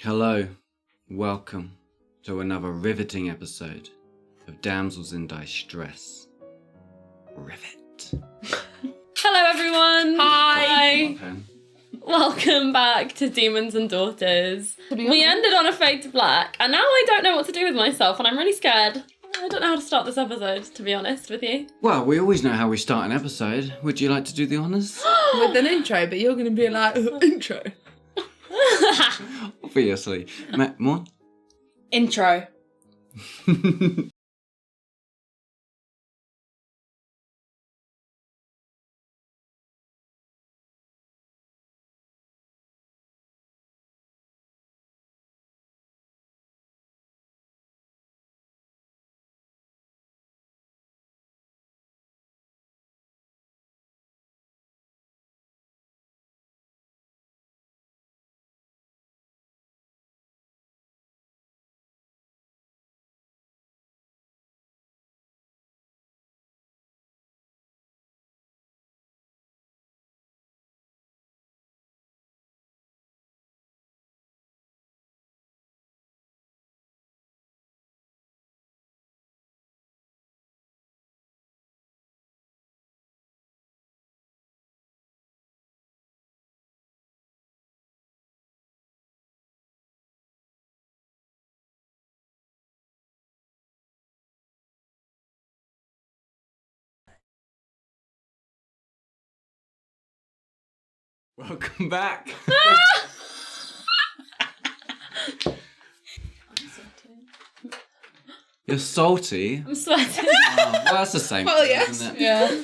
Hello, welcome to another riveting episode of Damsels in Dicestress. Rivet. Hello everyone! Hi! Welcome back to Demons and Daughters. We ended on a fade to black, and now I don't know what to do with myself, and I'm really scared. I don't know how to start this episode, to be honest with you. Well, we always know how we start an episode. Would you like to do the honours? With an intro, but you're going to be like, intro. Obviously. Morne? Intro. Welcome back. You're salty? I'm sweating. Oh, well, that's the same Well, thing, yes. isn't it? Yeah.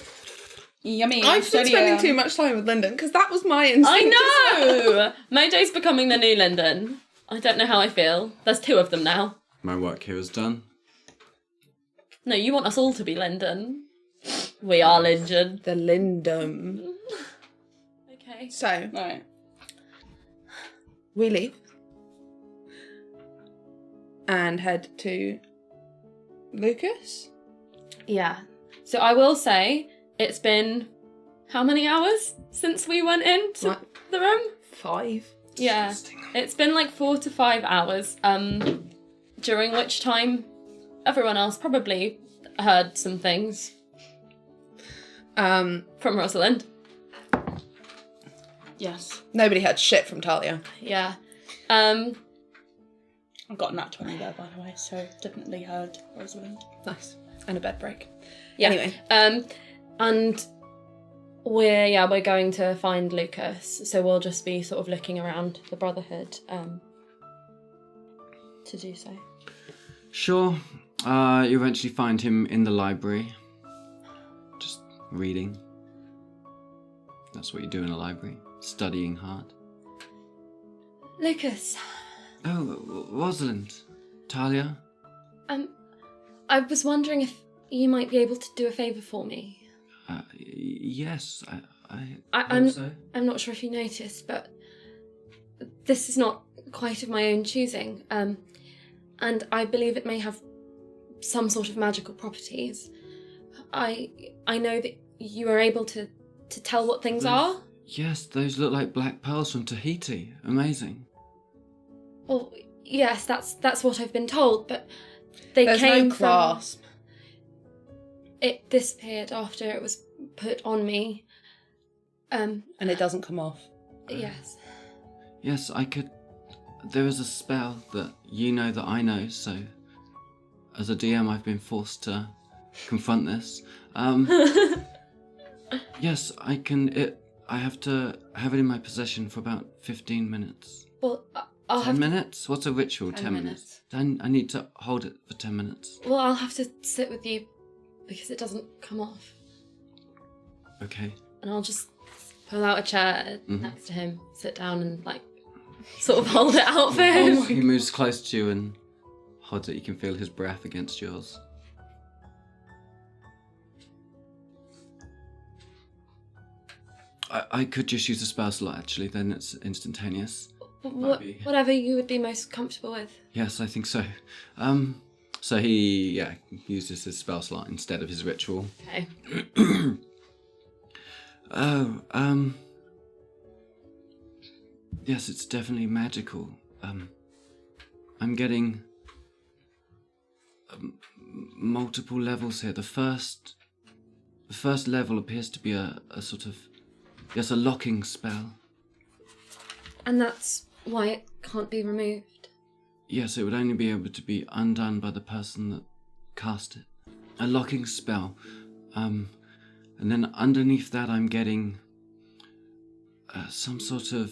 Yummy. I've been spending too much time with Lyndon, because that was my instinct. I know! Maijai's becoming the new Lyndon. I don't know how I feel. There's two of them now. My work here is done. No, you want us all to be Lyndon. We are Lyndon. The Lyndon. Okay. So, Right. we leave. And head to Lucas. Yeah. So I will say, it's been how many hours since we went into What? the room? 5. Yeah. It's been like 4 to 5 hours, during which time everyone else probably heard some things from Rosalind. Yes. Nobody had shit from Taya. Yeah. I've got nat 20 there, by the way, so definitely heard Rosalind. Nice. And a bed break. Yeah. Anyway. And we're going to find Lucas, so we'll just be sort of looking around the Brotherhood to do so. Sure. You eventually find him in the library. Just reading. That's what you do in a library. Studying hard. Lucas, Oh, Rosalind. Talia? I was wondering if you might be able to do a favour for me. Yes, I I'm hope so. I'm not sure if you noticed, but this is not quite of my own choosing, and I believe it may have some sort of magical properties. I know that you are able to tell what things are. Yes, those look like black pearls from Tahiti. Amazing. Well, yes, that's what I've been told, but they There's came no clasp. from. It disappeared after it was put on me. And it doesn't come off. Yes. Yes, I could... There is a spell that you know that I know, so... As a DM, I've been forced to confront this. Yes, I can... I have to have it in my possession for about 15 minutes. Well, I'll 10 have. minutes? What's a ritual? 10 10 minutes. I need to hold it for 10 minutes. Well, I'll have to sit with you because it doesn't come off, Okay. and I'll just pull out a chair next to him, sit down, and like sort of hold it out for him. He moves close to you and holds it. You can feel his breath against yours. I could just use a spell slot, actually, then it's instantaneous. Whatever you would be most comfortable with. Yes, I think so. So he, uses his spell slot instead of his ritual. Okay. Yes, it's definitely magical. I'm getting multiple levels here. The first level appears to be a sort of, yes, a locking spell. And that's why it can't be removed. Yes, it would only be able to be undone by the person that cast it. A locking spell. And then underneath that I'm getting some sort of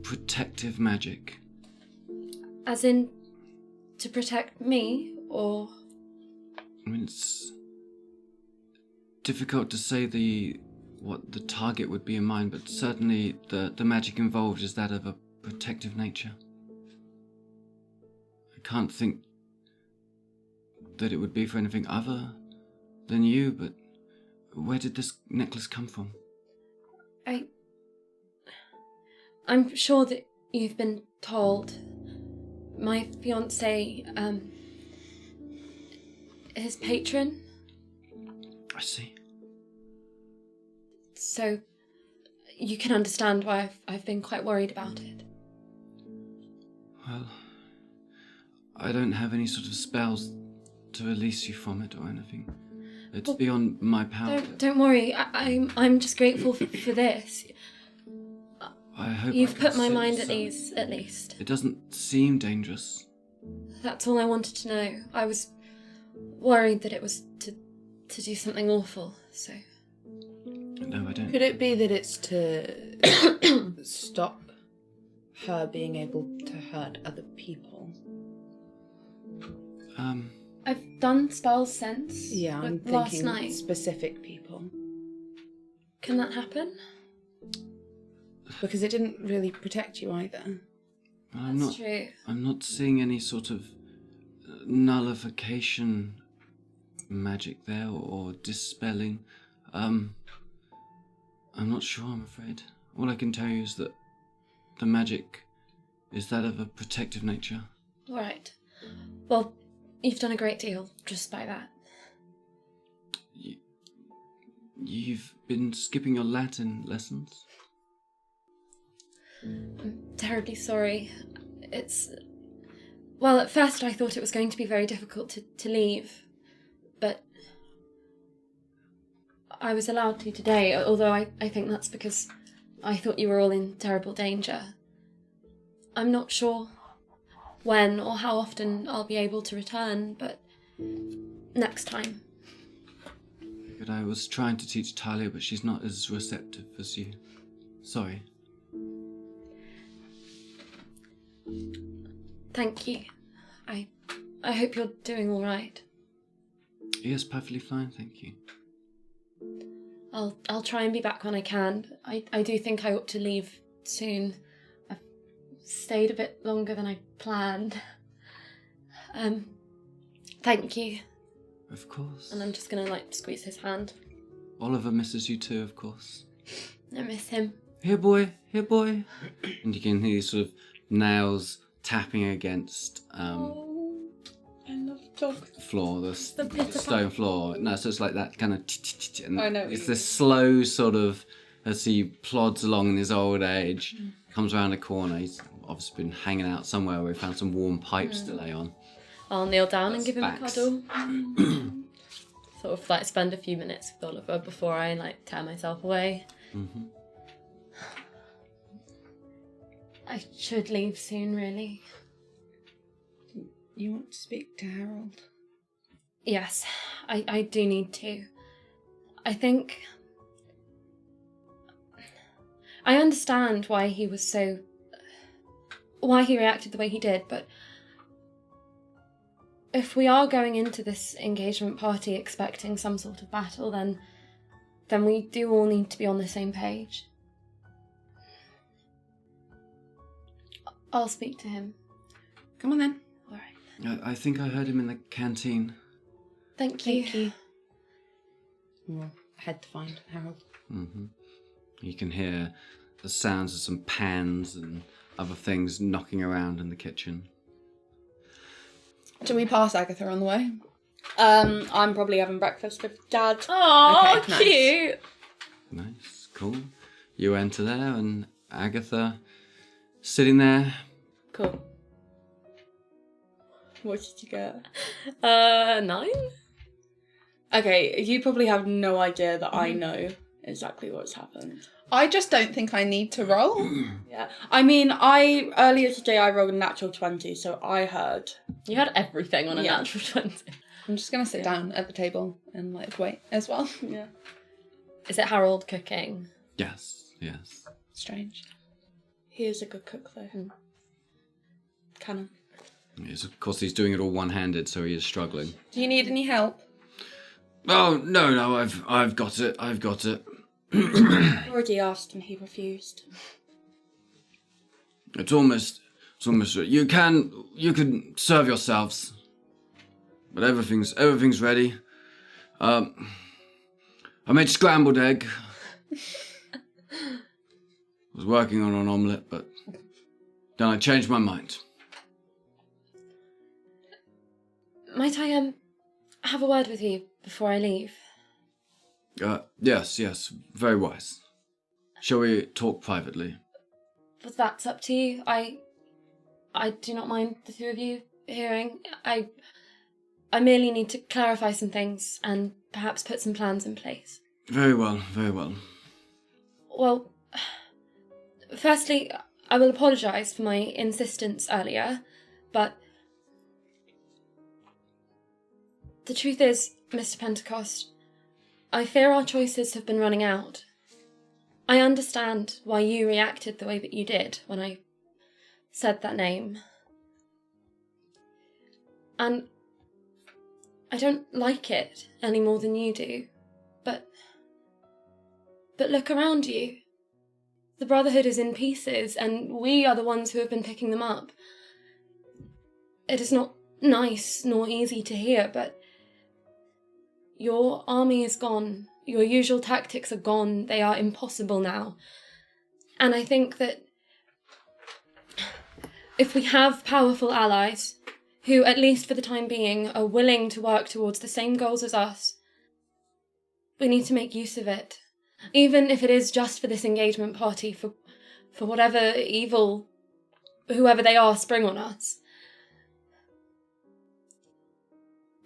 protective magic. As in, to protect me, or... I mean, it's difficult to say what the target would be in mind, but certainly the magic involved is that of a protective nature. I can't think that it would be for anything other than you, but where did this necklace come from? I'm sure that you've been told. My fiancé, his patron. I see. So you can understand why I've been quite worried about it. Well, I don't have any sort of spells to release you from it or anything. It's beyond my power. Don't worry. I'm just grateful for this. I hope You've I can put my save mind you at some. ease, at least. It doesn't seem dangerous. That's all I wanted to know. I was worried that it was to do something awful, so... No, I don't. Could it be that it's to stop her being able to hurt other people? I've done spells since. Yeah, I'm like last thinking night. specific people. Can that happen? Because it didn't really protect you either. That's true. I'm not seeing any sort of nullification magic there or dispelling. I'm not sure, I'm afraid. All I can tell you is that the magic is that of a protective nature. All right. Well, you've done a great deal just by that. You've been skipping your Latin lessons? I'm terribly sorry. Well, at first I thought it was going to be very difficult to leave, but I was allowed to today, although I think that's because I thought you were all in terrible danger. I'm not sure when or how often I'll be able to return, but next time. Good, I was trying to teach Taya, but she's not as receptive as you. Sorry. Thank you. I hope you're doing all right. Yes, perfectly fine, thank you. I'll try and be back when I can. I do think I ought to leave soon. I've stayed a bit longer than I planned. Thank you. Of course. And I'm just gonna squeeze his hand. Oliver misses you too, of course. I miss him. Here boy, here boy. And you can hear sort of nails tapping against I love dogs. the floor, the pitter-patter. stone floor. No, so it's like that kind of and I know what it's you this slow sort of, as he plods along in his old age, comes around a corner. He's obviously been hanging out somewhere where he found some warm pipes to lay on. I'll kneel down and That's give him facts. a cuddle. Sort of spend a few minutes with Oliver before I tear myself away. Mm-hmm. I should leave soon, really. You want to speak to Harold? Yes, I do need to. I think... I understand why he reacted the way he did, but if we are going into this engagement party expecting some sort of battle, then we do all need to be on the same page. I'll speak to him. Come on then. All right. I think I heard him in the canteen. Thank you. Thank you. We'll head to find Harold. Mm-hmm. You can hear the sounds of some pans and other things knocking around in the kitchen. Do we pass Agatha on the way? I'm probably having breakfast with Dad. Oh, Okay, nice. cute! Nice, cool. You enter there and Agatha sitting there Cool. What did you get? 9? Okay, you probably have no idea that I know exactly what's happened. I just don't think I need to roll. Yeah. I mean, earlier today I rolled a natural 20, so I heard. You had everything on a Yeah. natural 20. I'm just going to sit down at the table and wait as well. Yeah. Is it Harold cooking? Yes, yes. Strange. He is a good cook, though. Canon. Yes, of course, he's doing it all one-handed, so he is struggling. Do you need any help? Oh, no, I've got it, I've got it. I already asked and he refused. It's almost you can serve yourselves. But everything's ready. I made scrambled egg. Was working on an omelette, but then I changed my mind. Might I have a word with you before I leave? Yes, very wise. Shall we talk privately? But that's up to you. I do not mind the two of you hearing. I merely need to clarify some things and perhaps put some plans in place. Very well, very well. Well, firstly, I will apologise for my insistence earlier, but the truth is, Mr. Pentecost, I fear our choices have been running out. I understand why you reacted the way that you did when I said that name. And I don't like it any more than you do. But look around you. The Brotherhood is in pieces, and we are the ones who have been picking them up. It is not nice nor easy to hear, but your army is gone. Your usual tactics are gone. They are impossible now. And I think that if we have powerful allies who, at least for the time being, are willing to work towards the same goals as us, we need to make use of it. Even if it is just for this engagement party, for whatever evil, whoever they are, spring on us.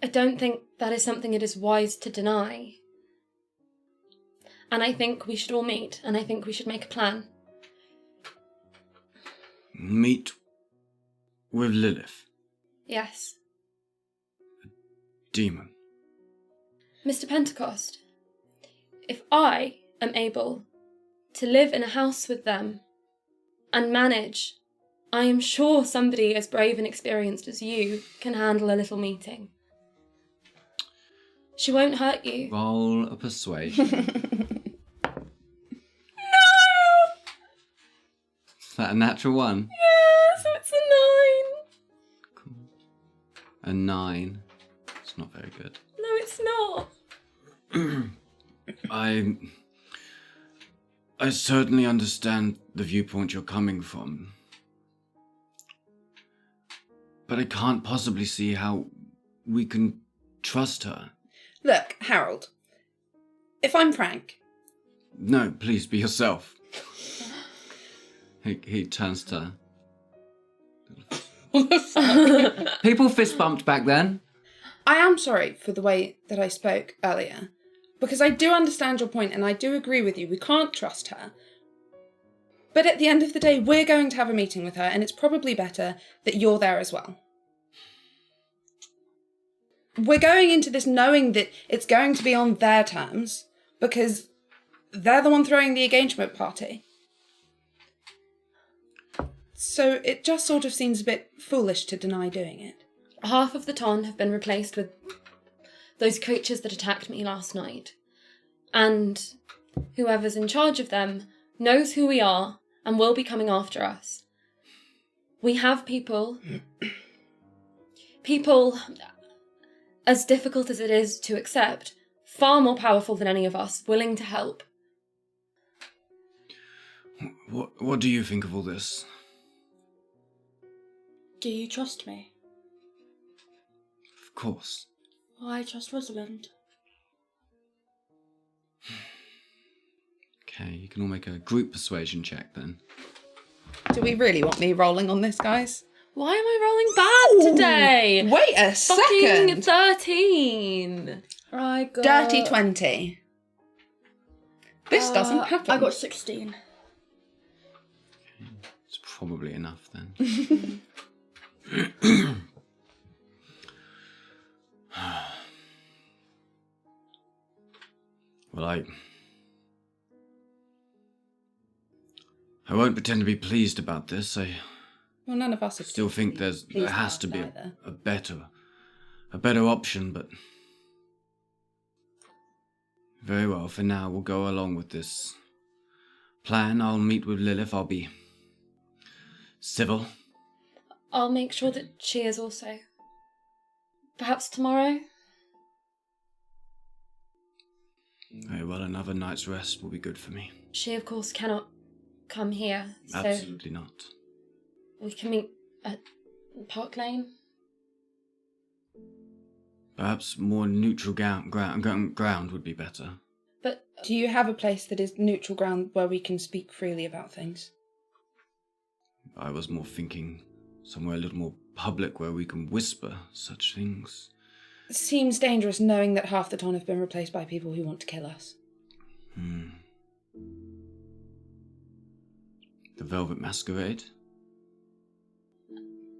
I don't think that is something it is wise to deny. And I think we should all meet, and I think we should make a plan. Meet with Lilith. Yes. Demon. Mr. Pentecost, if I am able to live in a house with them and manage, I am sure somebody as brave and experienced as you can handle a little meeting. She won't hurt you. Roll a persuasion. No! Is that a natural 1? Yeah, so it's a 9. Cool. A 9. It's not very good. No, it's not. I certainly understand the viewpoint you're coming from. But I can't possibly see how we can trust her. Look, Harold, if I'm frank... No, please, be yourself. He turns to her. People fist bumped back then. I am sorry for the way that I spoke earlier, because I do understand your point and I do agree with you. We can't trust her. But at the end of the day, we're going to have a meeting with her, and it's probably better that you're there as well. We're going into this knowing that it's going to be on their terms, because they're the one throwing the engagement party. So it just sort of seems a bit foolish to deny doing it. Half of the Ton have been replaced with those creatures that attacked me last night. And whoever's in charge of them knows who we are and will be coming after us. We have people, as difficult as it is to accept, far more powerful than any of us, willing to help. What do you think of all this? Do you trust me? Of course. Well, I trust Rosalind. Okay, you can all make a group persuasion check then. Do we really want me rolling on this, guys? Why am I rolling bad today? Wait a Fucking second. 13. I got... Dirty 20. This doesn't happen. I got 16. It's probably enough then. Well, I won't pretend to be pleased about this. I Well, none of us are still think there pleased has about to be it either. a better option, but very well. For now, we'll go along with this plan. I'll meet with Lilith. I'll be civil. I'll make sure that she is also. Perhaps tomorrow? Very well. Another night's rest will be good for me. She, of course, cannot come here, so Absolutely not. we can meet at Park Lane. Perhaps more neutral ground would be better. But Do you have a place that is neutral ground where we can speak freely about things? I was more thinking somewhere a little more public where we can whisper such things. It seems dangerous knowing that half the town have been replaced by people who want to kill us. The Velvet Masquerade?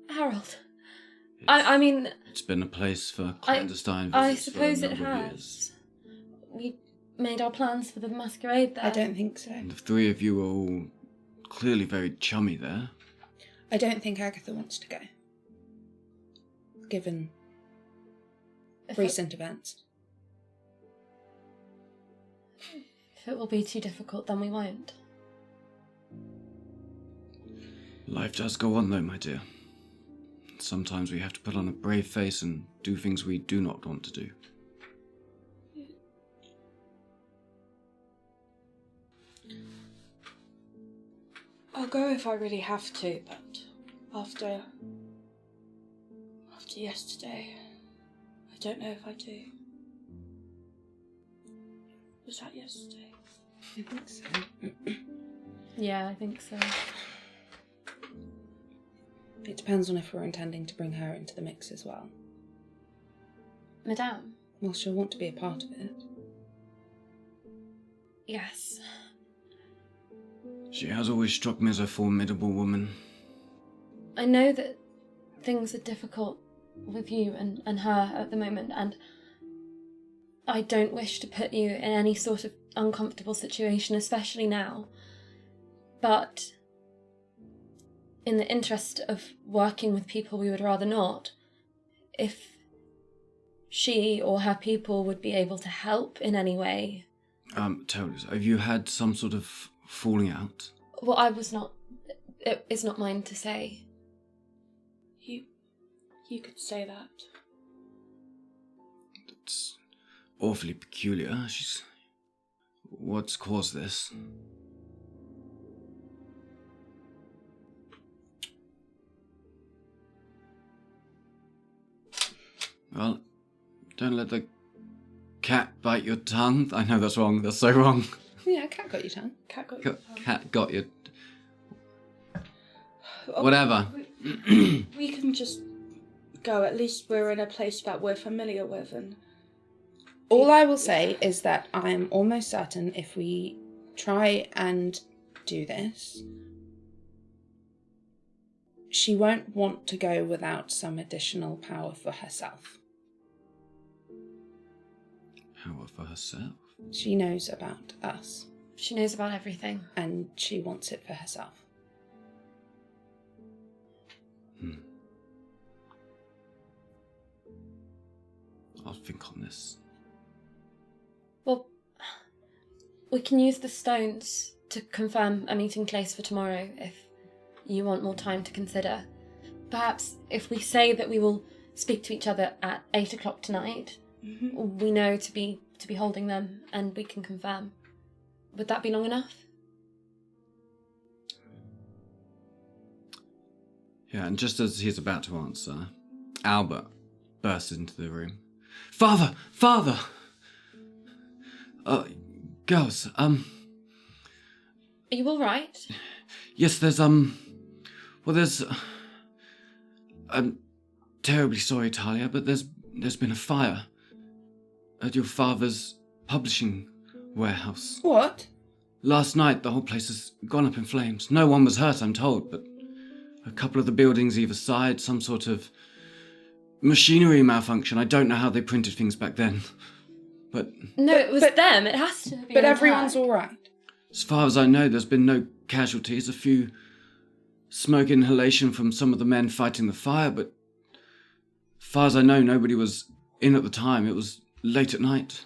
Harold, I mean, It's been a place for clandestine I visits suppose for a it number of has. years. We made our plans for the masquerade there. I don't think so. And the three of you are all clearly very chummy there. I don't think Agatha wants to go. Given If recent events. If it will be too difficult, then we won't. Life does go on though, my dear. Sometimes we have to put on a brave face and do things we do not want to do. I'll go if I really have to, but after yesterday, I don't know if I do. Was that yesterday? I think so. Yeah, I think so. It depends on if we're intending to bring her into the mix as well. Madame? Well, she'll want to be a part of it. Yes. She has always struck me as a formidable woman. I know that things are difficult with you and her at the moment, and I don't wish to put you in any sort of uncomfortable situation, especially now. But in the interest of working with people we would rather not, if she or her people would be able to help in any way. Tell us, have you had some sort of falling out? Well, it's not mine to say. You could say that. It's awfully peculiar. What's caused this? Well, don't let the cat bite your tongue. I know that's wrong. That's so wrong. Yeah, cat got your tongue. Cat got your Cat got your... Oh, Whatever. We can just go. At least we're in a place that we're familiar with, and All I will say is that I am almost certain if we try and do this, she won't want to go without some additional power for herself. Power for herself? She knows about us, She knows about everything. and she wants it for herself. I'll think on this. Well, we can use the stones to confirm a meeting place for tomorrow if you want more time to consider. Perhaps if we say that we will speak to each other at 8 o'clock tonight, we know to be holding them and we can confirm. Would that be long enough? Yeah, and just as he's about to answer, Albert bursts into the room. Father! Father! Girls, Are you all right? yes, there's, Well, I'm terribly sorry, Talia, but there's been a fire at your father's publishing warehouse. What? Last night, the whole place has gone up in flames. No one was hurt, I'm told, but a couple of the buildings either side, some sort of machinery malfunction. I don't know how they printed things back then, but... No, it was them. It has to be. But everyone's all right. As far as I know, there's been no casualties. A few smoke inhalation from some of the men fighting the fire, but as far as I know, nobody was in at the time. It was late at night.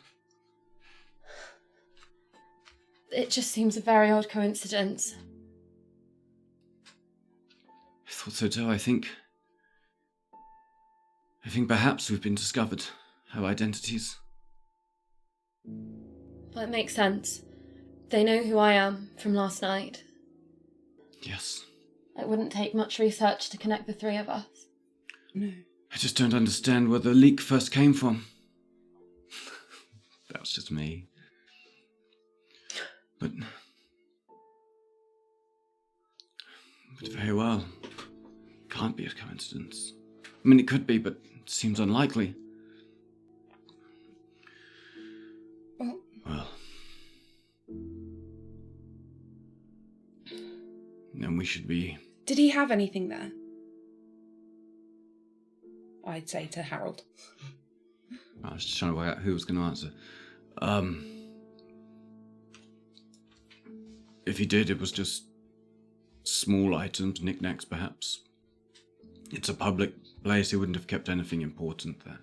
It just seems a very odd coincidence. I thought so too. I think perhaps we've been discovered. Our identities. Well, it makes sense. They know who I am from last night. Yes. It wouldn't take much research to connect the three of us. No. I just don't understand where the leak first came from. That was just me. But very well. Can't be a coincidence. I mean, it could be, but it seems unlikely. Well. Then we should be... Did he have anything there? I'd say to Harold. I was just trying to work out who was going to answer. If he did, it was just small items, knickknacks perhaps. It's a public place, he wouldn't have kept anything important there.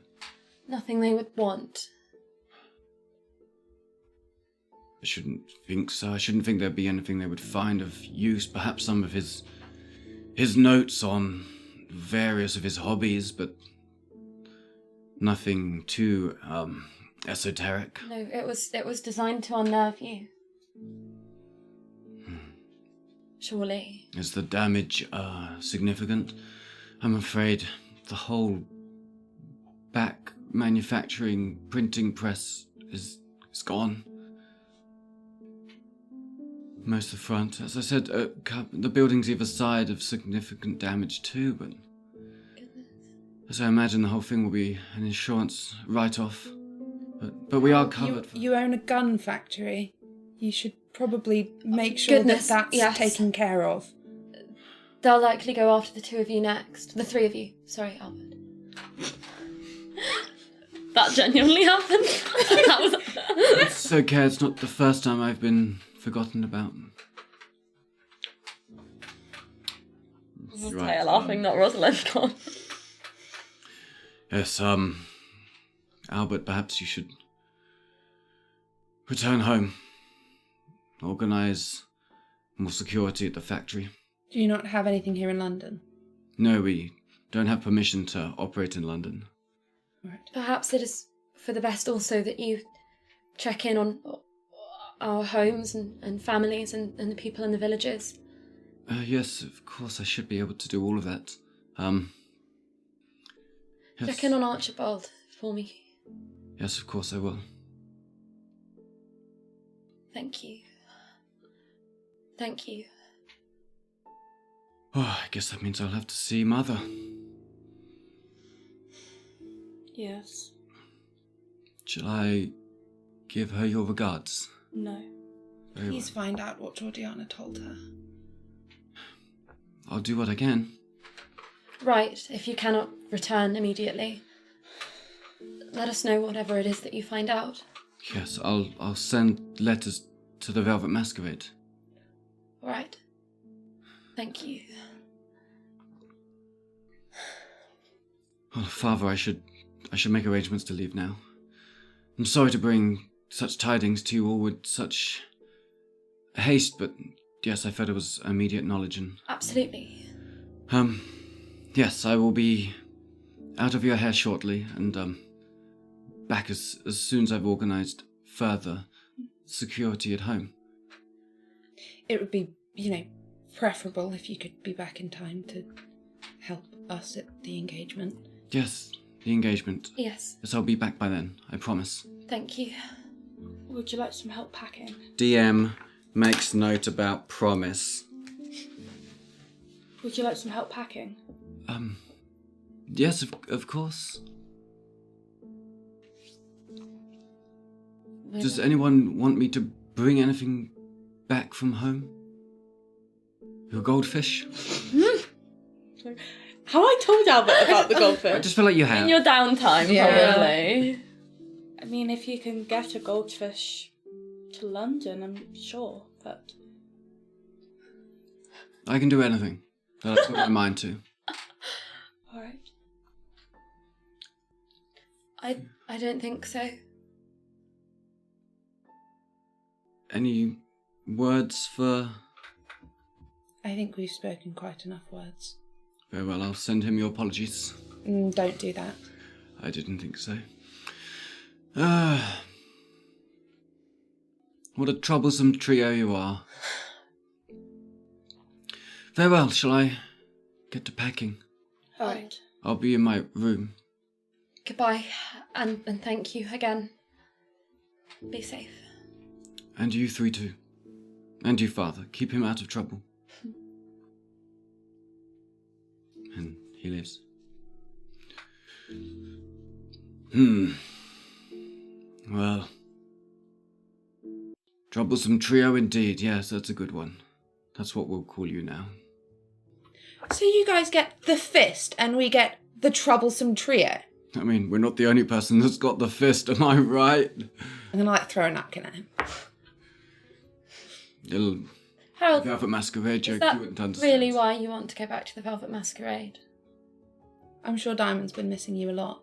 Nothing they would want. I shouldn't think so. I shouldn't think there'd be anything they would find of use. Perhaps some of his notes on various of his hobbies, but nothing too esoteric. No, it was designed to unnerve you. Surely. Is the damage significant? I'm afraid the whole back manufacturing printing press is gone. Most of the front. As I said, the buildings either side have significant damage too, but Goodness. as I imagine the whole thing will be an insurance write-off. But we are covered. You own a gun factory. You should probably make sure Goodness, that's yes. taken care of. They'll likely go after the two of you next. The three of you. Sorry, Albert. That genuinely happened. That was... It's okay, it's not the first time I've been forgotten about. Right, Taya laughing, not Rosalind. Gone. Yes, Albert, perhaps you should return home. Organise more security at the factory. Do you not have anything here in London? No, we don't have permission to operate in London. Right. Perhaps it is for the best also that you check in on our homes and families and the people in the villages. Yes, of course, I should be able to do all of that. Yes. Check in on Archibald for me. Yes, of course I will. Thank you. Thank you. Oh, I guess that means I'll have to see Mother. Yes. Shall I give her your regards? No. Very Please well. find out what Georgiana told her. I'll do what I can. Right, if you cannot return immediately, let us know whatever it is that you find out. Yes, I'll send letters to the Velvet Masquerade. All right. Thank you. Oh, Father, I should make arrangements to leave now. I'm sorry to bring such tidings to you all with such haste, but yes, I felt it was immediate knowledge and... Absolutely. Yes, I will be out of your hair shortly and, back as soon as I've organised further security at home. It would be, preferable if you could be back in time to help us at the engagement. Yes, the engagement. Yes. Yes, I'll be back by then, I promise. Thank you. Would you like some help packing? DM makes note about promise. Would you like some help packing? Yes, of course. Does anyone want me to bring anything back from home? Your goldfish? Have I told Albert about the goldfish? I just feel like you have. In your downtime, probably. I mean, if you can get a goldfish to London, I'm sure, but... I can do anything that I put my mind to. Alright. I don't think so. Any words for... I think we've spoken quite enough words. Very well, I'll send him your apologies. Don't do that. I didn't think so. What a troublesome trio you are. Very well, shall I get to packing? Alright. I'll be in my room. Goodbye, and thank you again. Be safe. And you three too. And you, father. Keep him out of trouble. And he lives. Well. Troublesome trio indeed. Yes, that's a good one. That's what we'll call you now. So you guys get the fist and we get the troublesome trio. I mean, we're not the only person that's got the fist, am I right? I'm gonna throw a napkin at him. Little Harold, Velvet Masquerade joke, is that you wouldn't understand. really why you want to go back to the Velvet Masquerade? I'm sure Diamond's been missing you a lot.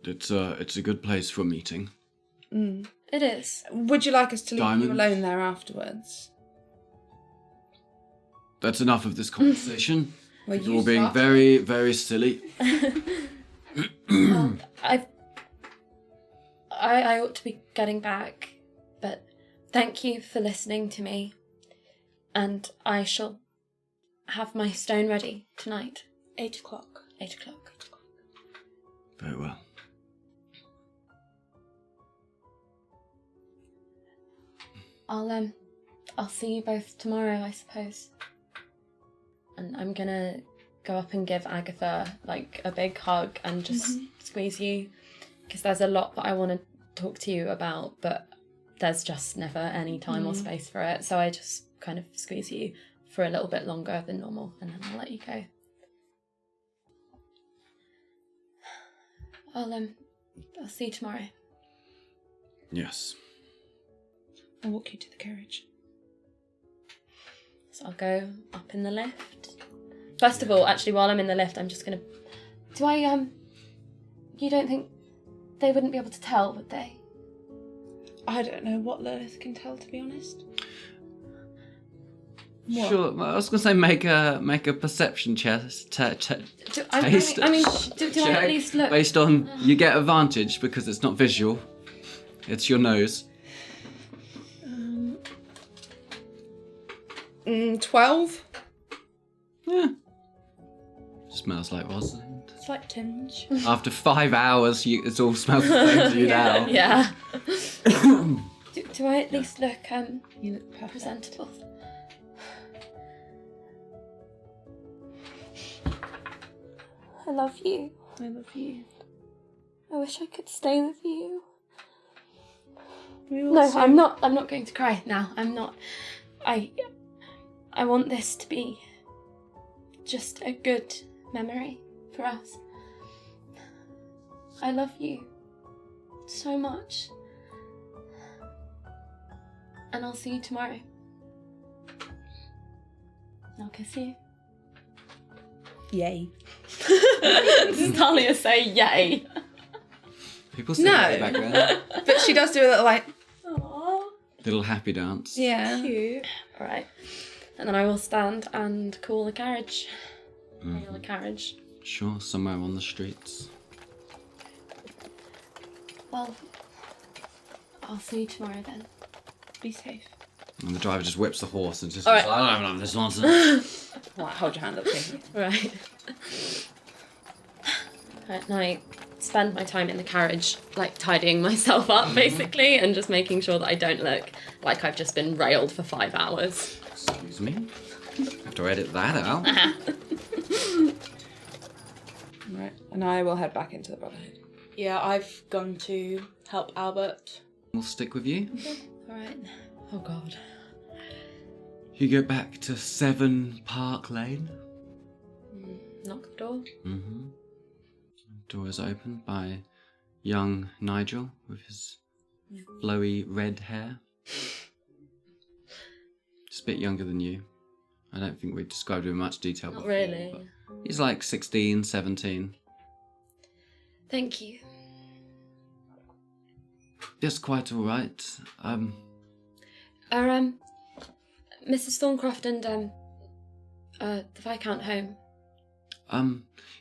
It's a good place for a meeting. It is. Would you like us to leave Diamond? you alone there afterwards? That's enough of this conversation. Well, You're all being very, very silly. I ought to be getting back, but thank you for listening to me, and I shall have my stone ready tonight. 8 o'clock. 8 o'clock. Very well. I'll see you both tomorrow, I suppose. And I'm gonna go up and give Agatha like a big hug and just squeeze you, because there's a lot that I want to talk to you about, but there's just never any time or space for it. So I just kind of squeeze you for a little bit longer than normal, and then I'll let you go. I'll see you tomorrow. Yes. I'll walk you to the carriage. So I'll go up in the lift. First of all, actually, while I'm in the lift, I'm just gonna... You don't think they wouldn't be able to tell, would they? I don't know what Lilith can tell, to be honest. What? Sure. I was going to say make a perception taste. Do I at least look? Based on you get advantage because it's not visual. It's your nose. 12? Yeah. Smells like Rosalind. Slight tinge. After 5 hours, it all smells the same to you now. Yeah. do I at least look You look perfect. presentable? I love you. I love you. I wish I could stay with you. We will No, soon- I'm not going to cry now. I'm not. I want this to be just a good memory for us. I love you so much. And I'll see you tomorrow. I'll kiss you. Yay. Does Talia say yay? People say No. that back then. But she does do a little like, Aww. Little happy dance. yeah. Cute. Alright. And then I will stand and call the carriage. Hail the carriage. Sure, somewhere on the streets. Well, I'll see you tomorrow then. Be safe. And the driver just whips the horse and just All goes, right. I don't have this nonsense. Right, hold your hand up here. Right. At night. spend my time in the carriage, like tidying myself up basically, and just making sure that I don't look like I've just been railed for 5 hours. Excuse me? I have to edit that out. Right, and I will head back into the Brotherhood. Yeah, I've gone to help Albert. We'll stick with you. Alright. Oh god. You go back to 7 Park Lane. Knock the door. Mm-hmm. Door is opened by young Nigel with his flowy red hair. Just a bit younger than you. I don't think we described him in much detail Not before. really. But he's like 16, 17. Thank you. Just quite alright. Are Mrs. Thorncroft and the Viscount home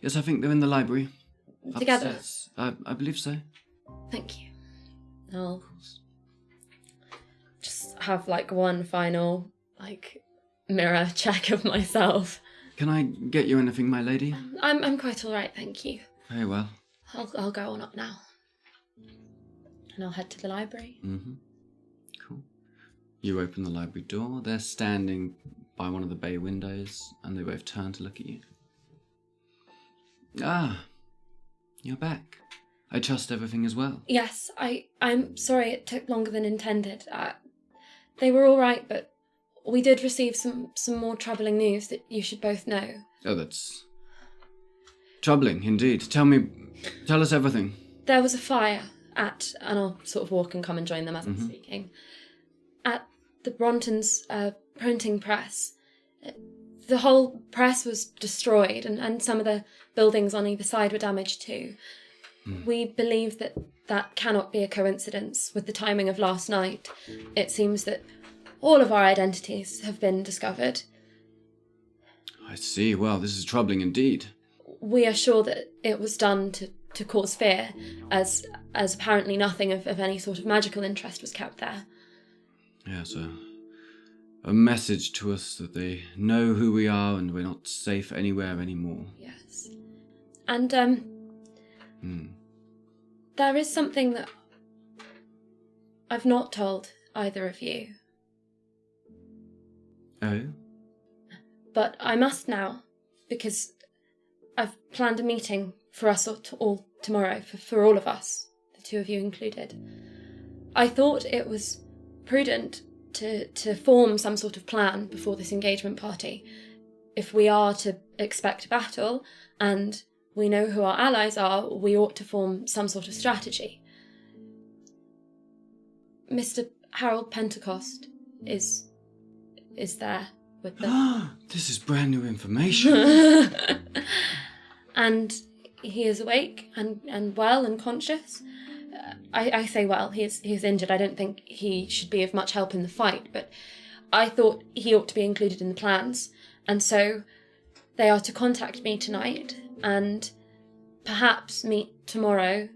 Yes, I think they're in the library. together? Upstairs. I believe so. Thank you. I'll just have like one final like mirror check of myself. Can I get you anything, my lady? I'm quite all right, thank you. Very well. I'll go on up now, and I'll head to the library. Mm-hmm. Cool. You open the library door. They're standing by one of the bay windows, and they both turn to look at you. Ah, you're back. I trust everything is well. Yes, I'm sorry it took longer than intended. They were all right, but we did receive some more troubling news that you should both know. Oh, that's troubling indeed. Tell us everything. There was a fire and I'll sort of walk and come and join them as I'm speaking, at the Brontons' printing press. The whole press was destroyed and some of the buildings on either side were damaged too. We believe that cannot be a coincidence with the timing of last night. It seems that all of our identities have been discovered. I see. Well, this is troubling indeed. We are sure that it was done to cause fear, as apparently nothing of any sort of magical interest was kept there. Yes, a message to us that they know who we are and we're not safe anywhere anymore. Yes. And, there is something that I've not told either of you. Oh? But I must now, because I've planned a meeting for us all tomorrow, for all of us, the two of you included. I thought it was prudent to form some sort of plan before this engagement party. If we are to expect a battle, and we know who our allies are, we ought to form some sort of strategy. Mr. Harold Pentecost is there with them. This is brand new information. And he is awake and well and conscious. I say well, he is injured. I don't think he should be of much help in the fight, but I thought he ought to be included in the plans. And so they are to contact me tonight and perhaps meet tomorrow,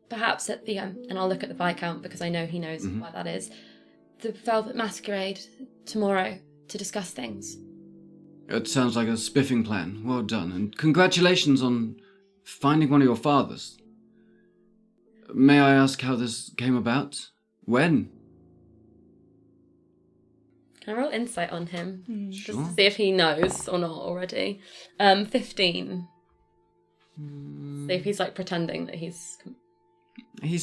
perhaps at the, and I'll look at the Viscount because I know he knows why that is, the Velvet Masquerade tomorrow to discuss things. It sounds like a spiffing plan. Well done, and congratulations on finding one of your fathers. May I ask how this came about? When? Can I roll insight on him? Sure. Just to see if he knows or not already. 15. See if he's like pretending that he's... He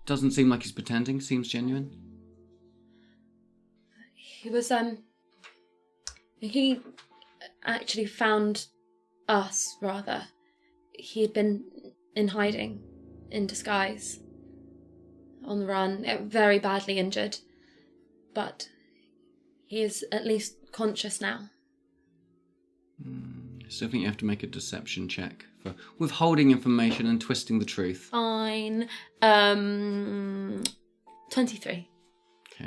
doesn't seem like he's pretending, seems genuine. He was, he actually found us, rather. He had been in hiding, in disguise, on the run, very badly injured. But he is at least conscious now. So I think you have to make a deception check for withholding information and twisting the truth. Fine. 23. Okay,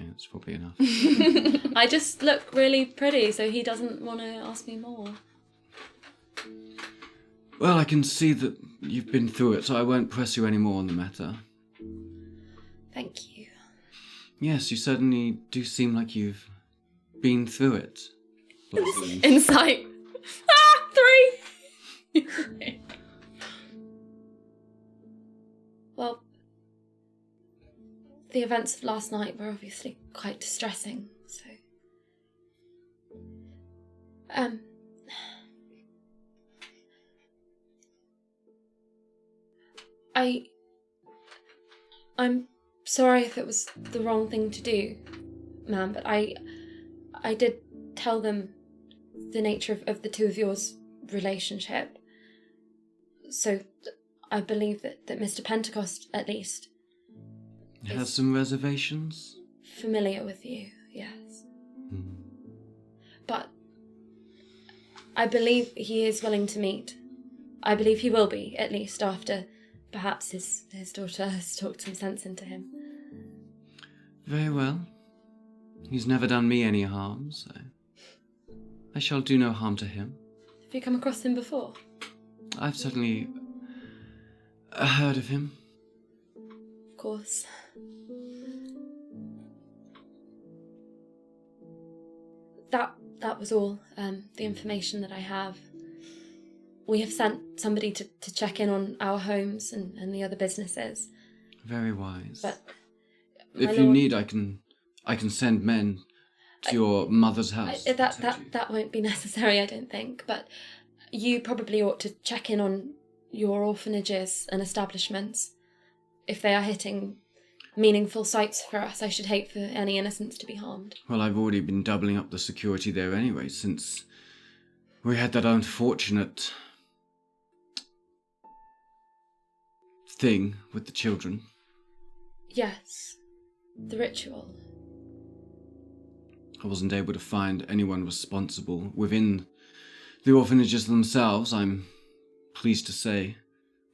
that's probably enough. I just look really pretty, so he doesn't want to ask me more. Well, I can see that you've been through it, so I won't press you any more on the matter. Thank you. Yes, you certainly do seem like you've been through it. Insight. 3! the events of last night were obviously quite distressing, so... I'm sorry if it was the wrong thing to do, ma'am, but I did tell them the nature of the two of yours relationship. So I believe that Mr. Pentecost, at least, Has some reservations? familiar with you, yes. Hmm. But I believe he is willing to meet. I believe he will be, at least after perhaps his daughter has talked some sense into him. Very well. He's never done me any harm, so I shall do no harm to him. Have you come across him before? I've certainly heard of him. Of course. That was all, the information that I have. We have sent somebody to check in on our homes and the other businesses. Very wise. But if you need, I can send men to your mother's house. That won't be necessary, I don't think. But you probably ought to check in on your orphanages and establishments. If they are hitting meaningful sites for us, I should hate for any innocents to be harmed. Well, I've already been doubling up the security there anyway, since we had that unfortunate thing with the children. Yes, the ritual. I wasn't able to find anyone responsible within the orphanages themselves, I'm pleased to say,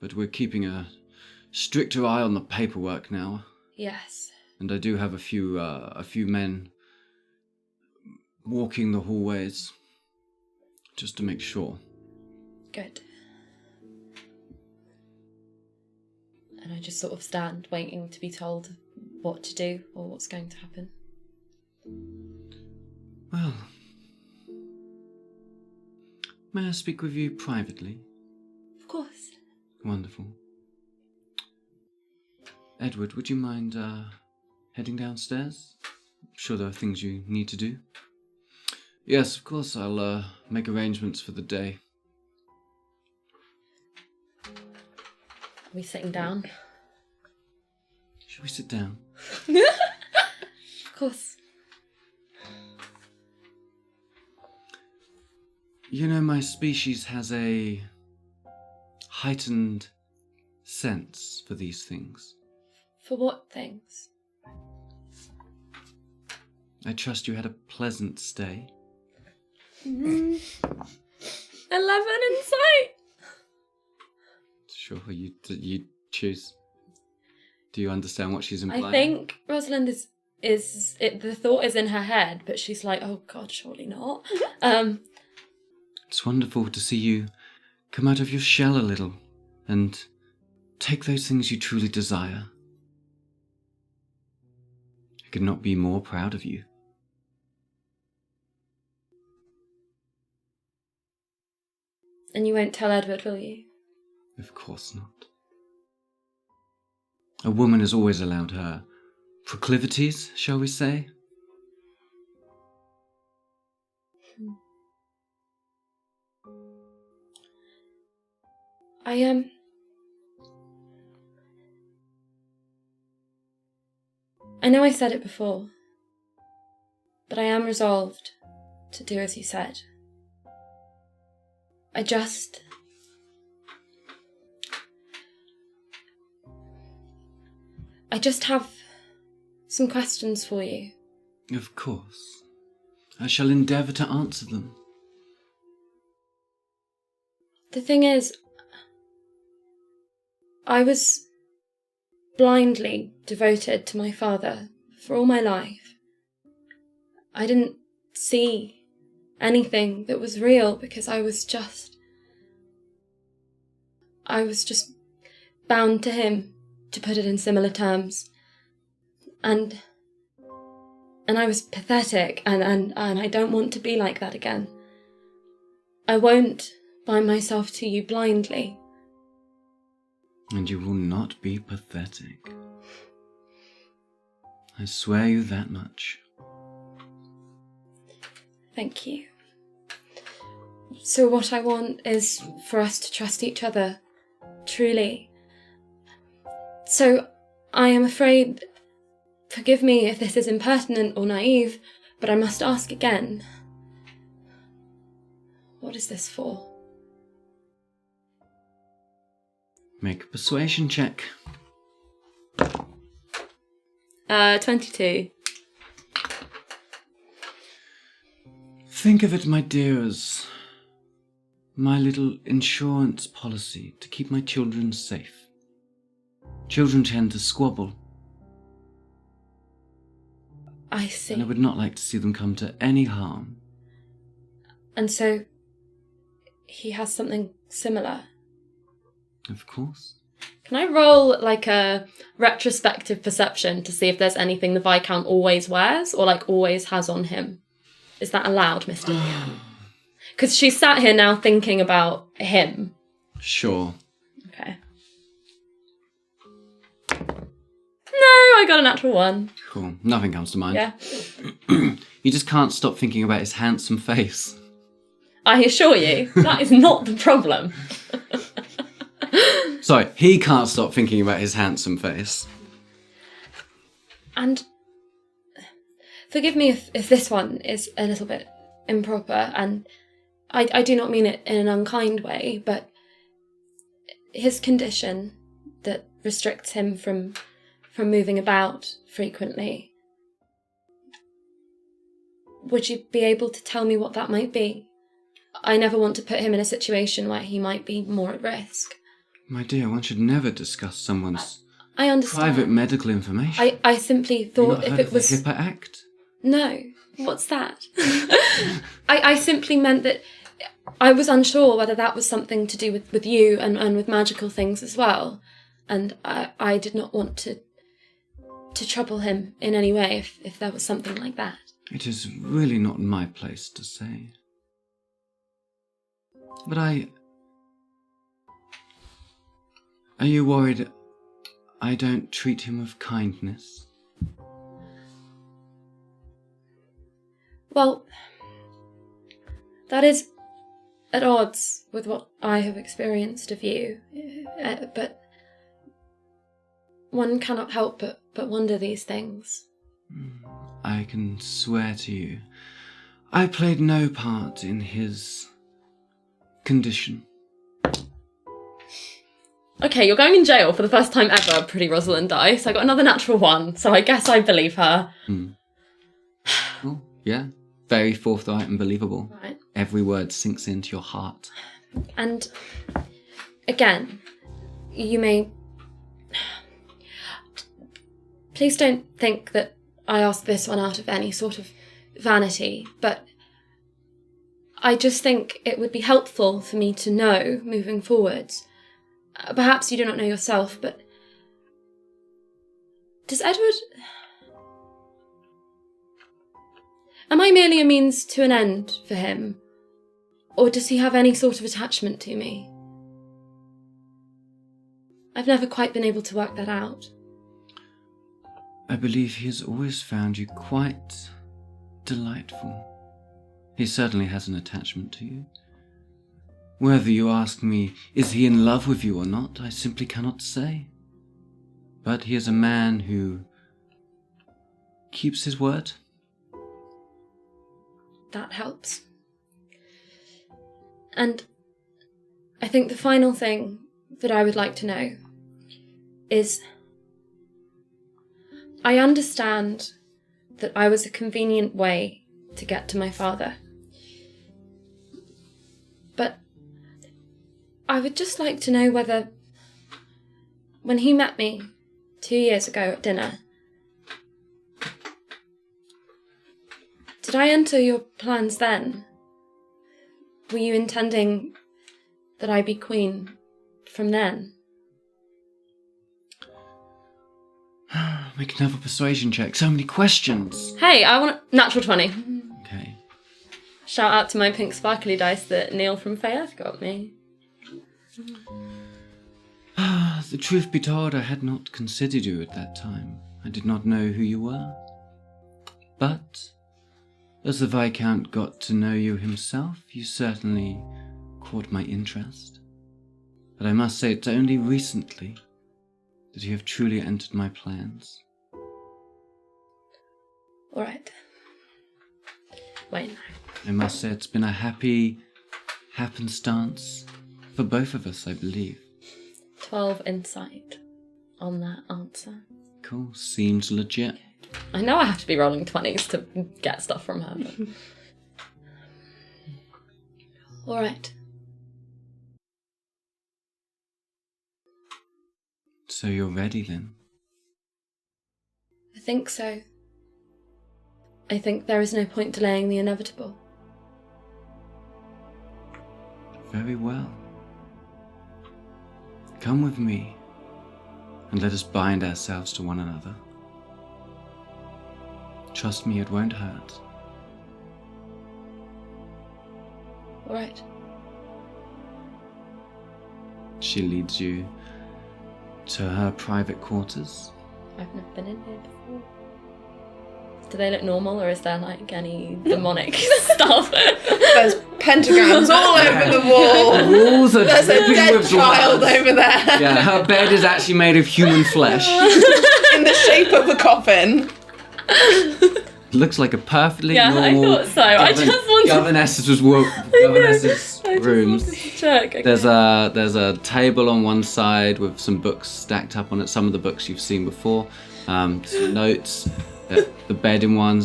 but we're keeping a stricter eye on the paperwork now. Yes. And I do have a few men walking the hallways, just to make sure. Good. And I just sort of stand waiting to be told what to do or what's going to happen. Well, may I speak with you privately? Of course. Wonderful. Edward, would you mind heading downstairs? I'm sure there are things you need to do. Yes, of course, I'll make arrangements for the day. Are we sitting down? Shall we sit down? Of course. You know, my species has a heightened sense for these things. For what things? I trust you had a pleasant stay. 11 insight! Sure, you choose. Do you understand what she's implying? I think Rosalind the thought is in her head, but she's like, oh God, surely not. It's wonderful to see you come out of your shell a little and take those things you truly desire. I could not be more proud of you. And you won't tell Edward, will you? Of course not. A woman is always allowed her proclivities, shall we say? I know I said it before, but I am resolved to do as you said. I just have some questions for you. Of course. I shall endeavour to answer them. The thing is, I was blindly devoted to my father for all my life. I didn't see anything that was real because I was just bound to him, to put it in similar terms. And I was pathetic, and I don't want to be like that again. I won't bind myself to you blindly. And you will not be pathetic. I swear you that much. Thank you. So what I want is for us to trust each other, truly. So I am afraid, forgive me if this is impertinent or naive, but I must ask again. What is this for? Make a persuasion check. 22. Think of it, my dear, as my little insurance policy to keep my children safe. Children tend to squabble, I see. and I would not like to see them come to any harm. And so he has something similar. Of course. Can I roll like a retrospective perception to see if there's anything the Viscount always wears or like always has on him? Is that allowed, Mr. Neal? Because she's sat here now thinking about him. Sure. Okay. No, I got a natural 1. Cool. Nothing comes to mind. Yeah. You just can't stop thinking about his handsome face. I assure you, that is not the problem. Sorry, he can't stop thinking about his handsome face. And forgive me if this one is a little bit improper, and I do not mean it in an unkind way, but his condition that restricts him from moving about frequently, would you be able to tell me what that might be? I never want to put him in a situation where he might be more at risk. My dear, one should never discuss someone's I understand. private medical information. I simply Have you thought not if heard it of was... the HIPAA Act? No. What's that? I simply meant that I was unsure whether that was something to do with you and with magical things as well. And I did not want to trouble him in any way if there was something like that. It is really not my place to say. But Are you worried I don't treat him with kindness? Well, that is at odds with what I have experienced of you, but one cannot help but wonder these things. I can swear to you, I played no part in his condition. Okay, you're going in jail for the first time ever, pretty Rosalind Dice. I got another natural 1, so I guess I believe her. Oh, yeah. Very forthright and believable. Right. Every word sinks into your heart. And again, you may... Please don't think that I asked this one out of any sort of vanity, but I just think it would be helpful for me to know moving forwards. Perhaps you do not know yourself, but does Edward... Am I merely a means to an end for him? Or does he have any sort of attachment to me? I've never quite been able to work that out. I believe he has always found you quite delightful. He certainly has an attachment to you. Whether you ask me, is he in love with you or not, I simply cannot say. But he is a man who keeps his word. That helps. And I think the final thing that I would like to know is, I understand that I was a convenient way to get to my father. But I would just like to know whether, when he met me 2 years ago at dinner, did I enter your plans then? Were you intending that I be queen from then? Make another persuasion check. So many questions. Hey, I want a natural 20. Okay. Shout out to my pink sparkly dice that Neil from Fayetthe got me. The truth be told, I had not considered you at that time. I did not know who you were. But as the Viscount got to know you himself, you certainly caught my interest. But I must say it's only recently that you have truly entered my plans. All right. Wait. I must say it's been a happy happenstance for both of us, I believe. 12 insight on that answer. Cool, seems legit. I know I have to be rolling 20s to get stuff from her, but... All right. So you're ready then? I think so. I think there is no point delaying the inevitable. Very well. Come with me, and let us bind ourselves to one another. Trust me, it won't hurt. All right. She leads you to her private quarters. I've never been in here before. Do they look normal, or is there like any demonic stuff? There's pentagrams all over the wall. Walls are There's a dripping dead with child blood. over there. Yeah, her bed is actually made of human flesh. In the shape of a coffin. Looks like a perfectly Yeah, I normal thought so. I just wanted- governess's rooms. I just wanted to check. Okay. There's a table on one side with some books stacked up on it. Some of the books you've seen before. Some notes. The bed in one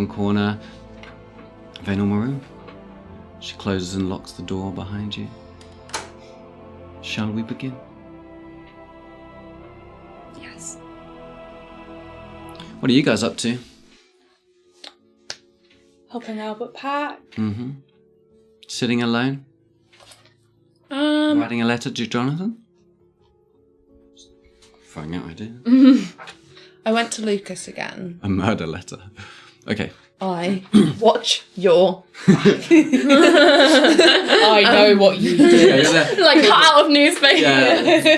corner. A very normal room. She closes and locks the door behind you. Shall we begin? Yes. What are you guys up to? Helping Albert pack. Mm-hmm. Sitting alone? Um, Writing a letter to Jonathan? Throwing out idea. I went to Lucas again. A murder letter. Okay. I watch your... I know what you did. Like cut out of newspaper. Yeah.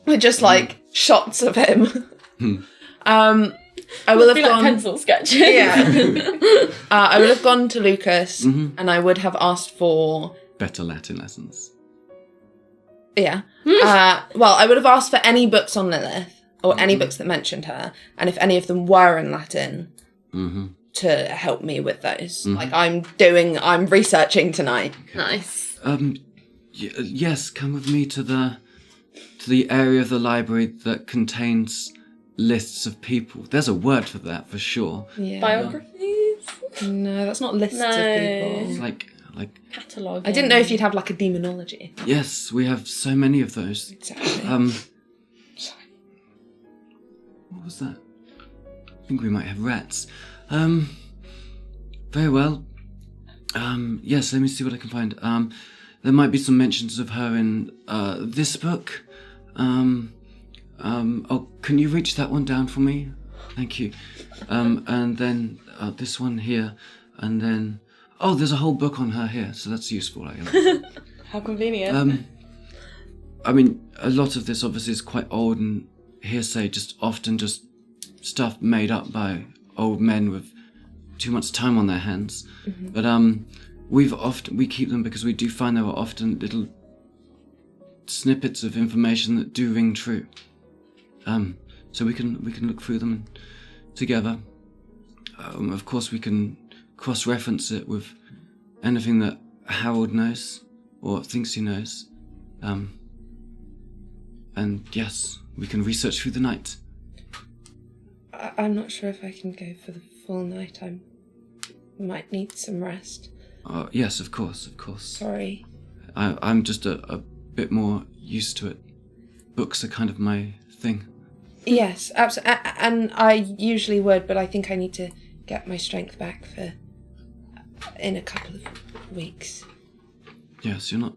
With just like shots of him. I will have Be like gone... pencil sketches. Yeah. I would have gone to Lucas Mhm. and I would have asked for... Better Latin lessons. Yeah. Well, I would have asked for any books on Lilith or any books that mentioned her, and if any of them were in Latin, Mm-hmm. to help me with those. Like I'm researching tonight. Nice. Yes, come with me to the area of the library that contains lists of people. There's a word for that for sure. Yeah. Biographies. No, that's not lists No. of It's people. like Catalogue. I didn't know if you'd have like a demonology. yes, we have so many of those. Exactly. What was that? I think we might have rats. Very well. Yes, let me see what I can find. There might be some mentions of her in this book. Oh, can you reach that one down for me? Thank you. And then this one here, and then oh, there's a whole book on her here, so that's useful. I guess. How convenient. I mean, a lot of this obviously is quite old and hearsay, often just stuff made up by old men with too much time on their hands. Mm-hmm. But we keep them because we do find there are often little snippets of information that do ring true. So we can look through them together. Of course, we can cross-reference it with anything that Harold knows or thinks he knows. And yes, we can research through the night. I'm not sure if I can go for the full night. I might need some rest. Yes, of course. Sorry. I'm just a bit more used to it. Books are kind of my thing. Yes, absolutely. And I usually would, but I think I need to get my strength back in a couple of weeks. Yes, you're not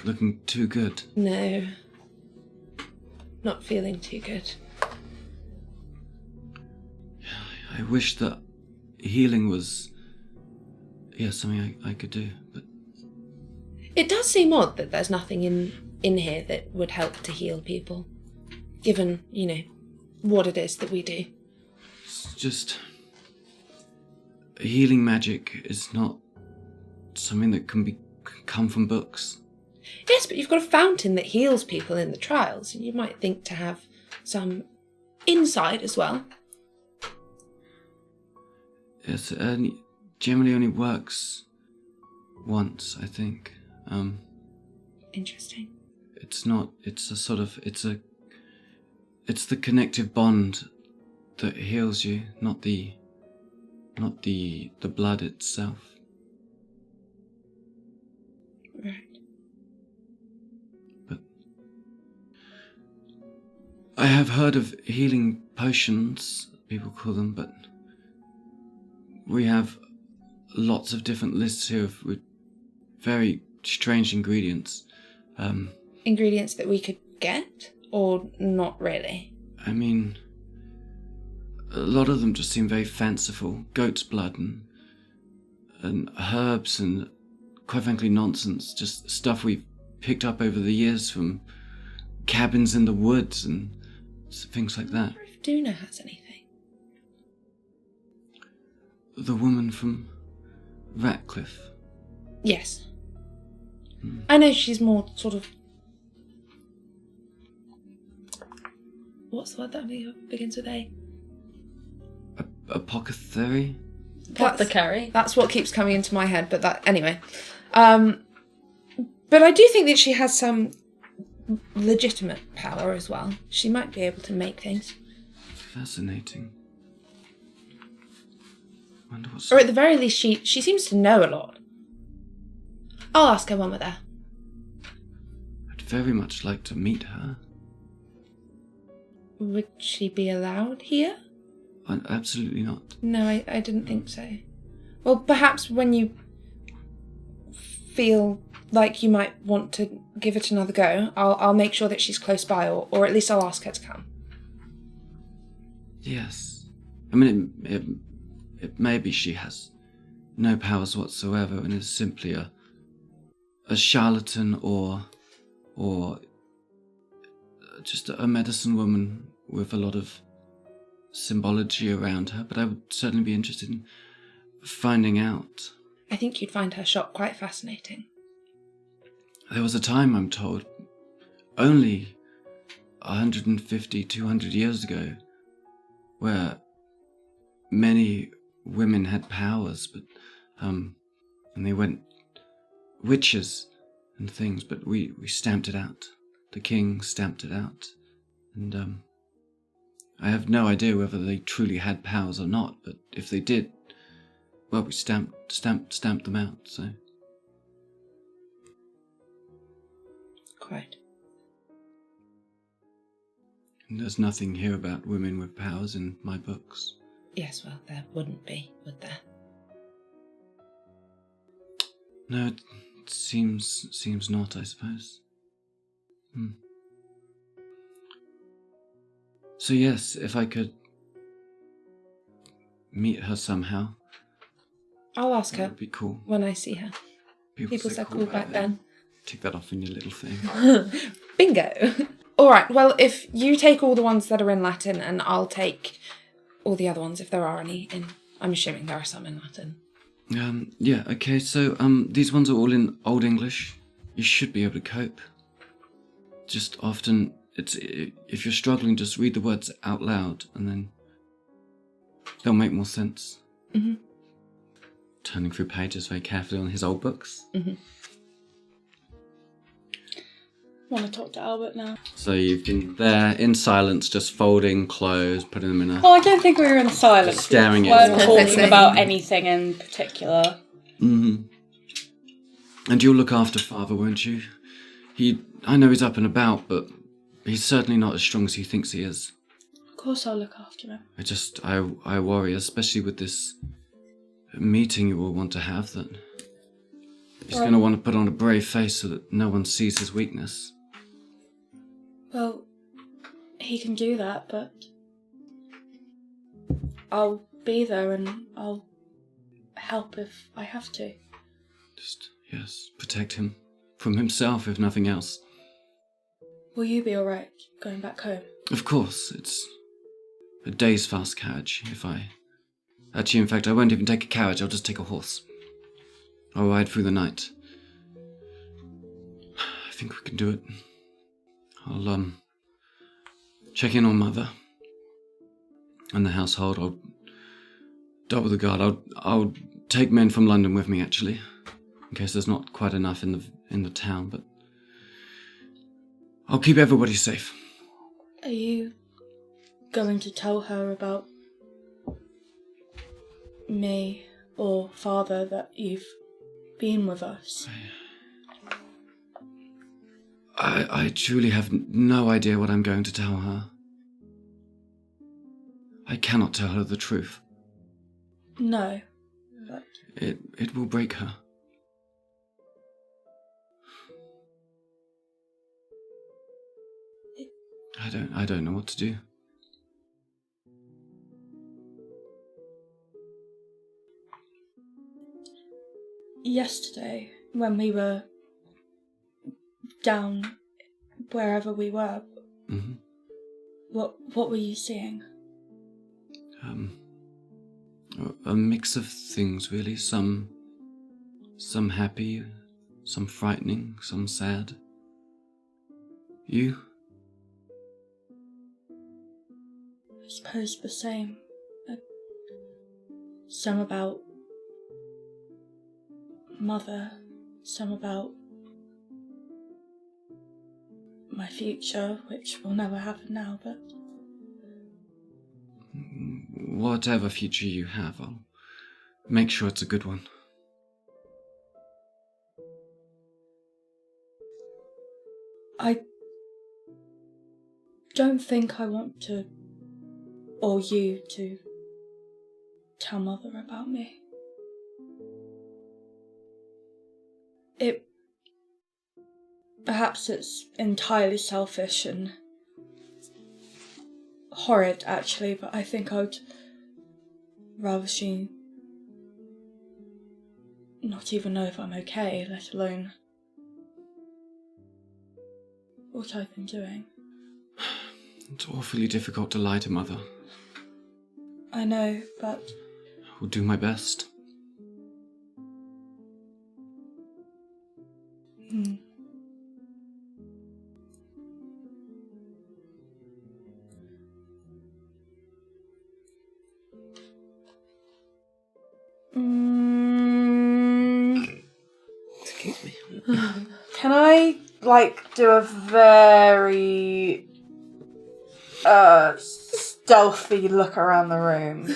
looking too good. No. Not feeling too good. I wish that healing was, something I could do, but... It does seem odd that there's nothing in here that would help to heal people. given, what it is that we do. It's just... healing magic is not something that can come from books. Yes, but you've got a fountain that heals people in the trials, and you might think to have some insight as well. Yes, it generally only works once, I think. Interesting. It's the connective bond that heals you, not the blood itself. Right. But I have heard of healing potions, people call them, but we have lots of different lists here with very strange ingredients. Ingredients that we could get, or not really? I mean, a lot of them just seem very fanciful. Goat's blood and herbs and, quite frankly, nonsense. Just stuff we've picked up over the years from cabins in the woods and things like that. I wonder if Duna has anything. The woman from Ratcliffe. Yes. I know she's more sort of... What's the word that begins with A? Apothecary? Apothecary. That's what keeps coming into my head, but that... Anyway. But I do think that she has some legitimate power as well. She might be able to make things. Fascinating. Wonder what's... Or at the very least, she seems to know a lot. I'll ask her when we're there. I'd very much like to meet her. Would she be allowed here? Absolutely not. No, I didn't think so. Well, perhaps when you feel like you might want to give it another go, I'll make sure that she's close by, or at least I'll ask her to come. Yes. I mean, it may be she has no powers whatsoever and is simply a charlatan or just a medicine woman with a lot of symbology around her, but I would certainly be interested in finding out. I think you'd find her shop quite fascinating. There was a time, I'm told, only 150, 200 years ago, where many women had powers, but and they went witches and things, but we stamped it out. The king stamped it out, and I have no idea whether they truly had powers or not, but if they did, well, we stamped them out, so. Quite. And there's nothing here about women with powers in my books. Yes, well, there wouldn't be, would there? No, it seems not, I suppose. So yes, if I could meet her somehow, I'll ask that her would be cool. when I see her. People said cool back then. Tick that off in your little thing. Bingo! Alright, well, if you take all the ones that are in Latin, and I'll take all the other ones, if there are any in... I'm assuming there are some in Latin. Yeah, okay, so these ones are all in Old English. You should be able to cope. Just often, if you're struggling, just read the words out loud, and then they'll make more sense. Mm-hmm. Turning through pages very carefully on his old books. Mm-hmm. Want to talk to Albert now? So you've been there in silence, just folding clothes, putting them in a... Well, I don't think we were in silence. Staring we at weren't it. talking about anything in particular. Mm-hmm. And you'll look after Father, won't you? I know he's up and about, but he's certainly not as strong as he thinks he is. Of course I'll look after him. I worry, especially with this meeting you all want to have, that he's going to want to put on a brave face so that no one sees his weakness. Well, he can do that, but I'll be there and I'll help if I have to. Just, yes, protect him from himself, if nothing else. Will you be alright going back home? Of course, it's a day's fast carriage. Actually, in fact, I won't even take a carriage, I'll just take a horse. I'll ride through the night. I think we can do it. I'll, check in on Mother and the household. I'll double the guard. I'll take men from London with me, actually, in case there's not quite enough in the town, but I'll keep everybody safe. Are you going to tell her about me or Father that you've been with us? I truly have no idea what I'm going to tell her. I cannot tell her the truth. No, but... It will break her. I don't know what to do. Yesterday, when we were down wherever we were, Mm-hmm. what were you seeing? A mix of things, really. Some happy, some frightening, some sad. You? I suppose the same. Some about Mother, some about my future, which will never happen now, but... Whatever future you have, I'll make sure it's a good one. I don't think I want to, or you to, tell Mother about me. Perhaps it's entirely selfish and horrid, actually, but I think I'd rather she not even know if I'm okay, let alone what I've been doing. It's awfully difficult to lie to Mother. I know, but... I'll do my best. Excuse me. Can I, do a very stealthy look around the room?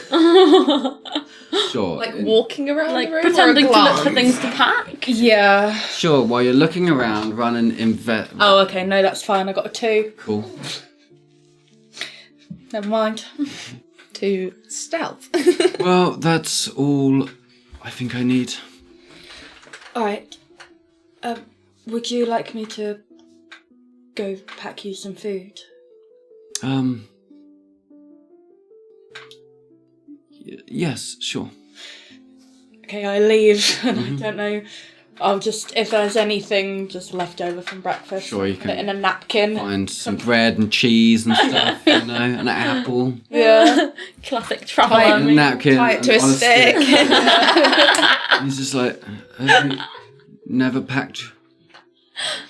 Sure. Walking around the room? Pretending or a to look for glance? things to pack. Yeah. Sure, while you're looking around, run an Oh, okay, no, that's fine, I got a 2. Cool. Never mind. 2 stealth. Well, that's all I think I need. Alright. Would you like me to go pack you some food? Yes, sure. Okay, I leave, and I don't know. I'll just, if there's anything just left over from breakfast, Sure, you put can it in a napkin. Find some bread and cheese and stuff, an apple. Yeah. Classic travel. A napkin. Tie it to a on stick. He's just like, have you never packed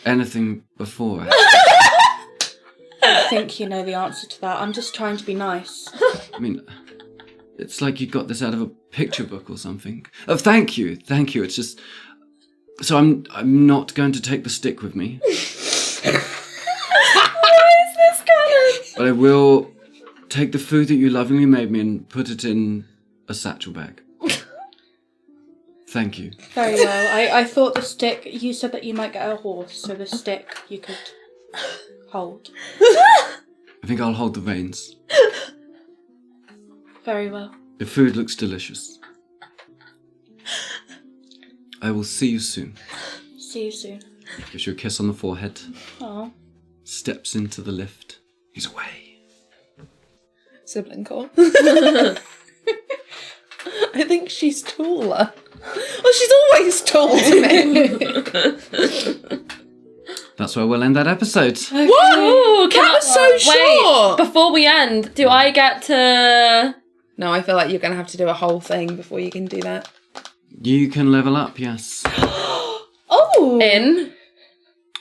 anything before? I think you know the answer to that. I'm just trying to be nice. I mean, it's like you got this out of a picture book or something. Oh, thank you. It's just... So I'm not going to take the stick with me. What is this canon? But I will take the food that you lovingly made me and put it in a satchel bag. Thank you. Very well. I thought the stick, you said that you might get a horse, so the stick you could hold. I think I'll hold the reins. Very well. The food looks delicious. I will see you soon. See you soon. Gives you a kiss on the forehead. Oh. Steps into the lift. He's away. Sibling call. I think she's taller. Well, she's always tall to me. that's where we'll end that episode. What? Ooh, That was so short. Wait, before we end, do I get to... No, I feel like you're going to have to do a whole thing before you can do that. You can level up, yes. Oh! In?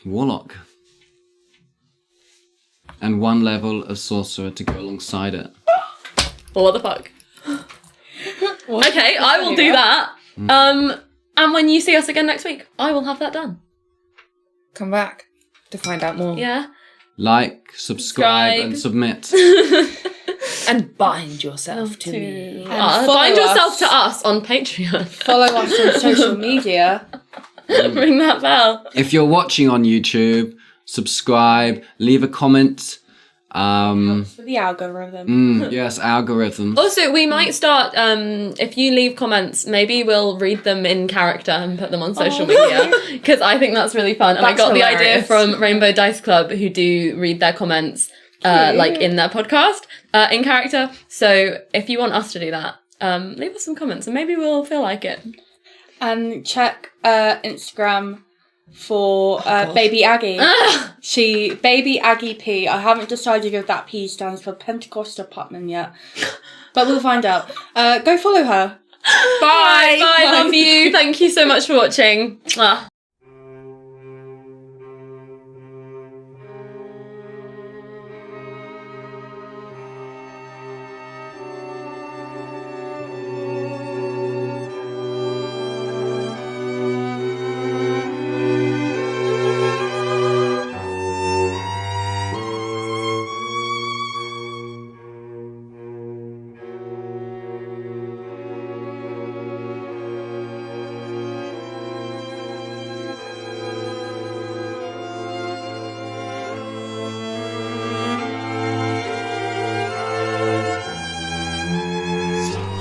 Warlock. And 1 level of sorcerer to go alongside it. What the fuck? Okay, I will do that. And when you see us again next week, I will have that done. Come back to find out more. Yeah? Like, subscribe, and submit. And bind yourself to me. Find yourself to us on Patreon. Follow us on social media. Ring that bell. If you're watching on YouTube, subscribe, leave a comment. For the algorithm. Yes, algorithm. Also, we might start, if you leave comments, maybe we'll read them in character and put them on social media. Because I think that's really fun. And I got the idea from Rainbow Dice Club, who do read their comments like in their podcast, in character. So if you want us to do that, leave us some comments and maybe we'll feel like it. And check Instagram for Baby Aggie. Baby Aggie P. I haven't decided if that P stands for Pentecostal Putman yet. But we'll find out. Go follow her. Bye. Bye. Love you. Thank you so much for watching. Mwah.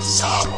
Some.